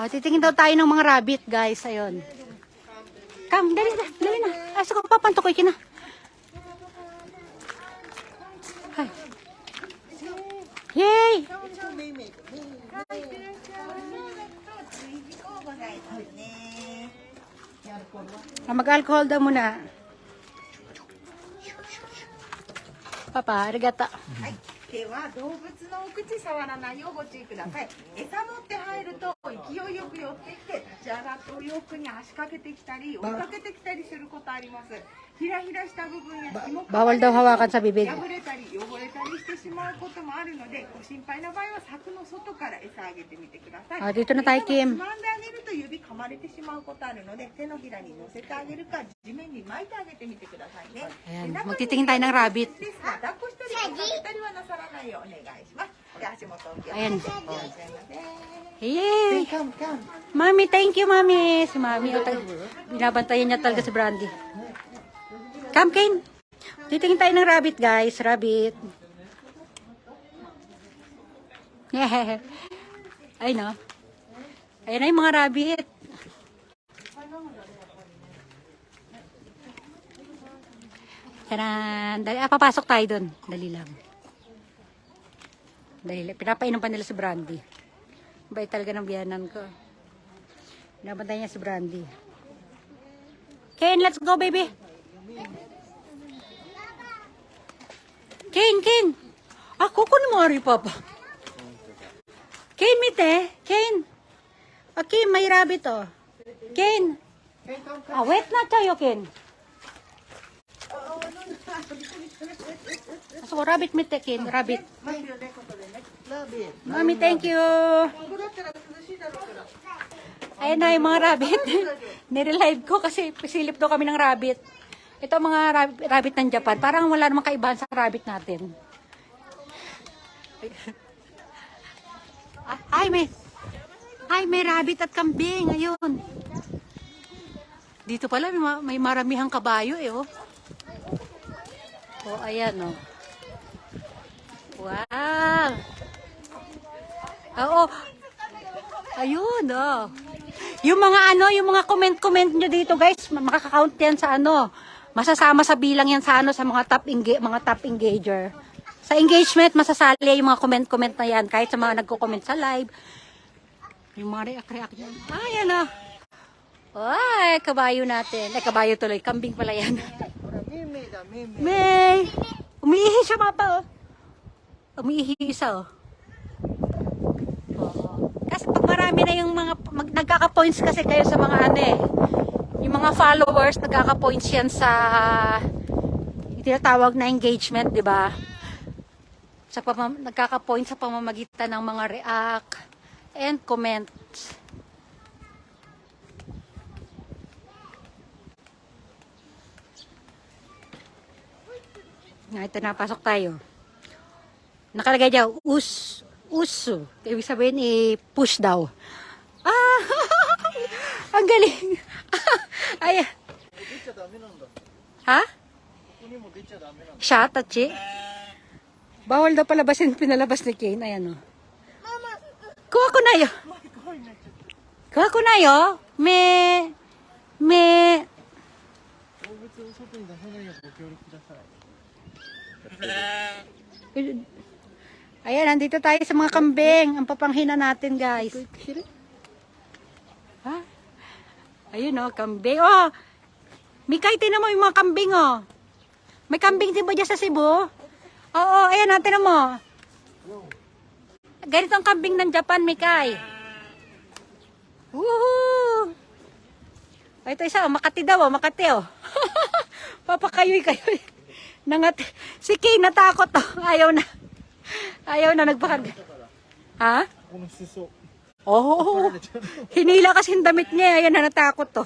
Titingin daw tayo ng mga rabbit, guys. Ayun. Come, dali na. Asa ko papantukoy kina. Hi. Yay! Mag-alcohol daw muna. Papa, arigato. では動物のお口触らないようご注意ください。餌持って入ると勢いよく寄ってきて立ち上がってお洋服に足かけてきたり追いかけてきたりすることあります。ひらひらした部分や紐 Bawal daw hawakan sa bibig. 破れたり汚れたりしてしまうこともあるのでご心配な場合は柵の外から餌あげてみてください。 Dito na tayo, Kim. つまんであげると指噛まれてしまうことあるので手のひらに乗せてあげるか地面に巻いてあげてみてくださいね。 Ayan, magtitingin tayo ng rabbit. ですが抱っこしたり追いかけたりはなさらないようお願いします。で足元を気をつけて Ayan. いらっしゃいませ。 Yay! Mami, thank you, Mami. Si Mami, binabantayan niya talaga si Brandy. Come, Kane. Titingin tayo ng rabbit, guys. Rabbit. Yeah. Ay, no. Ayan na yung mga rabbit. Taran. Dali, papasok tayo dun. Dali lang. Dali lang. Pinapainom pa nila si Brandy. Bait talaga ng biyanan ko. Pinapantay niya si Brandy. Kane, let's go, baby. Kane. Ako kunin mo rin, Papa. Kane, mite. Kane. Okay, may rabbit, oh. Kane. Wait na tayo, Kane. So, rabbit, mite, Kane. Rabbit. Mami, thank you. Ayan na yung mga rabbit. Nirelive ko kasi pisilip daw kami ng rabbit. Ito mga rabbit ng Japan. Parang wala namang kaibahan sa rabbit natin. Ay, may rabbit at kambing. Ayun. Dito pala may maramihang kabayo eh. Oh, ayan oh. Wow. Oo. Ayun oh. Yung mga comment nyo dito guys, makaka-count yan sa masasama sa bilang yan sa sa mga top engager. Sa engagement, masasali yung mga comment na yan. Kahit sa mga nagko-comment sa live. Yung mga react yan. Ayan na. Ay, kabayo natin. Ay, kabayo tuloy. Kambing pala yan. May. Umiihi siya mapa, oh. Umiihi isa, oh. Kasi pag marami na yung mga, nagkaka-points kasi kayo sa mga yung mga followers, nagkaka-points yan sa tinatawag na engagement, di ba? Nagkaka-points sa pamamagitan ng mga react and comments. Ito na, pasok tayo. Nakalagay dyan, uso. Ibig sabihin, push daw. Ang galing. Ayan. Ha? Siya, tachi? Bawal daw palabasin, pinalabas ni Kane. Ayan o. Kuha ko na yun. Ayan, nandito tayo sa mga kambing. Ang papanghina natin, guys. Ha? Ayun, oh, kambing. Oh, Mikay, tinan mo yung mga kambing, oh. May kambing din ba dyan sa Cebu? Oo, ayan, natin mo. Ganito ang kambing ng Japan, Mikay. Woohoo! Ito isa, oh, Makati daw, oh, Makati, oh. Papakayoy. Si Kay natakot, oh. Ayaw na nagpakag. Ha? Oh, hinila kasi yung damit niya. Ayan na, natakot to.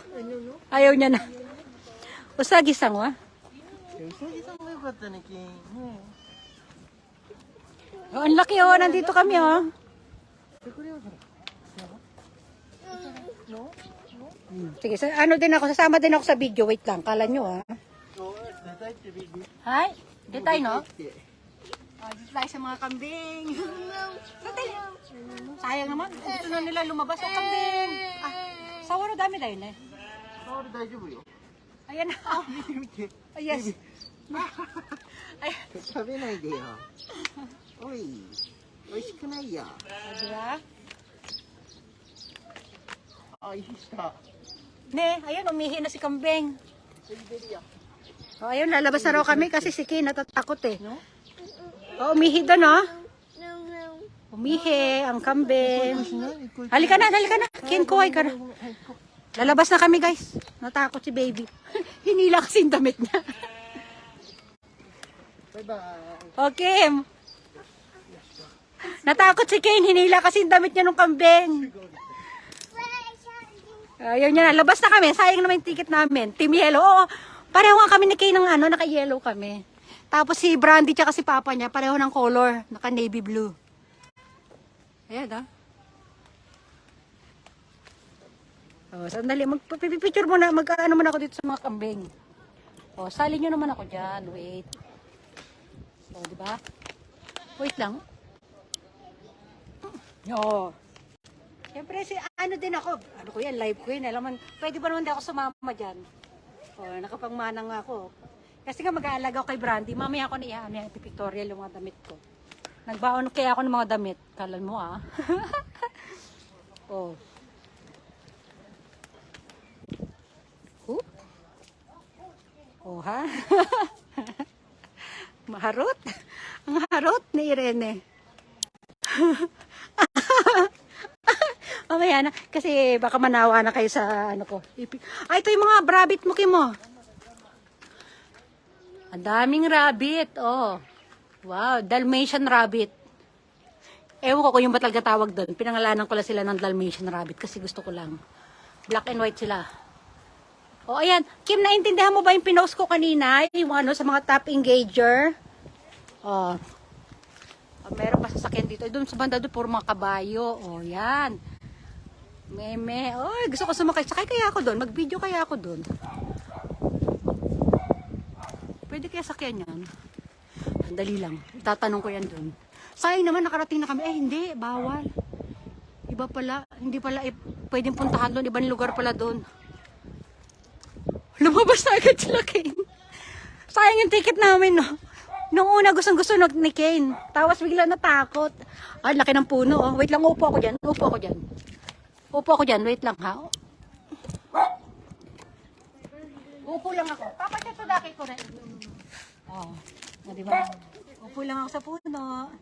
Ayaw niya na. Usagi-sang wa? Oh, ang laki oh. Nandito kami oh. Sige, sasama din ako sa video. Wait lang, kala nyo ah. Hi, dito tayo no? Dito tayo sa mga kambing. Tayo sayang naman. Gusto na nila lumabas. O kambing. Ah, sawa no dami dahil eh. 触る大丈夫よ。 Ayan na. 見て見て。 Oh, yes. Ay, 食べないでよ。おい、美味しくないよ。 diba? あ、いいした。 Ne, ayun, umihi na si kambing. ついてるよ。 O, ayun, lalabas na raw kami kasi si Kay natatakot eh. O, umihi doon, oh. Umihi, ang kambing. Halika na. Kin, kuhay ka na. Lalabas na kami, guys. Natakot si baby. Hinila kasi yung damit niya. バイバイ。 Okay. Natakot si Kane, hinila kasi yung damit niya ng kambing. Ayun niya, labas na kami. Sayang naman yung ticket namin. Team Yellow. Oo, pareho nga kami ni Kane ng ano, naka-yellow kami. Tapos si Brandy tsaka si Papa niya, pareho ng color, naka-navy blue. Ayan, ha? Oh, sandali, magpipicture muna, mag-ano muna ako dito sa mga kambing. Oh, sali nyo naman ako dyan. Wait. So, di ba? Wait lang. Oo. Siyempre, ano din ako. Ano ko yan, live ko yan. Alam mo, pwede ba naman di ako sumama dyan? O, nakapangmanang nga ako. Kasi nga mag-aalaga ako kay Brandy. Mamaya ako na yan, pictorial yung mga damit ko. Nagbaon kaya ako ng mga damit. Kalan mo ah. Oh. Oh ha? Maharot. Ang harot ni Irene. Mamaya na. Kasi baka manawa na kayo sa ano ko. Ay, ito yung mga rabbit mo, Kimo. Ang daming rabbit. Oh. Wow, Dalmatian rabbit. Ewan ko kung yung ba talaga tawag doon. Pinangalanan ko lang sila ng Dalmatian rabbit kasi gusto ko lang. Black and white sila. O, ayan. Kim, naintindihan mo ba yung pinost ko kanina? Yung ano, sa mga top engager? O. Meron pa sasakyan dito. Doon sa banda doon, puro mga kabayo. O, yan. Meme. Oy, gusto ko sumakay. Sakay kaya ako doon. Mag-video kaya ako doon. Pwede kaya sakyan yan? Dali lang. Tatanong ko yan doon. Sayang naman, nakarating na kami. Eh, hindi. Bawal. Iba pala. Hindi pala. Pwedeng puntahan doon. Ibang lugar pala doon. Lumabas na agad sila, Kane. Sayang yung ticket namin, no? Nung una, gustong-gusto ni Kane. Tawas bigla natakot. Ay, laki ng puno, oh. Wait lang, upo ako dyan. Upo ako dyan. Upo ako dyan. Wait lang, ha? Upo lang ako. Papa, ito daki ko rin. Oh, diba? Upo lang ako sa puno.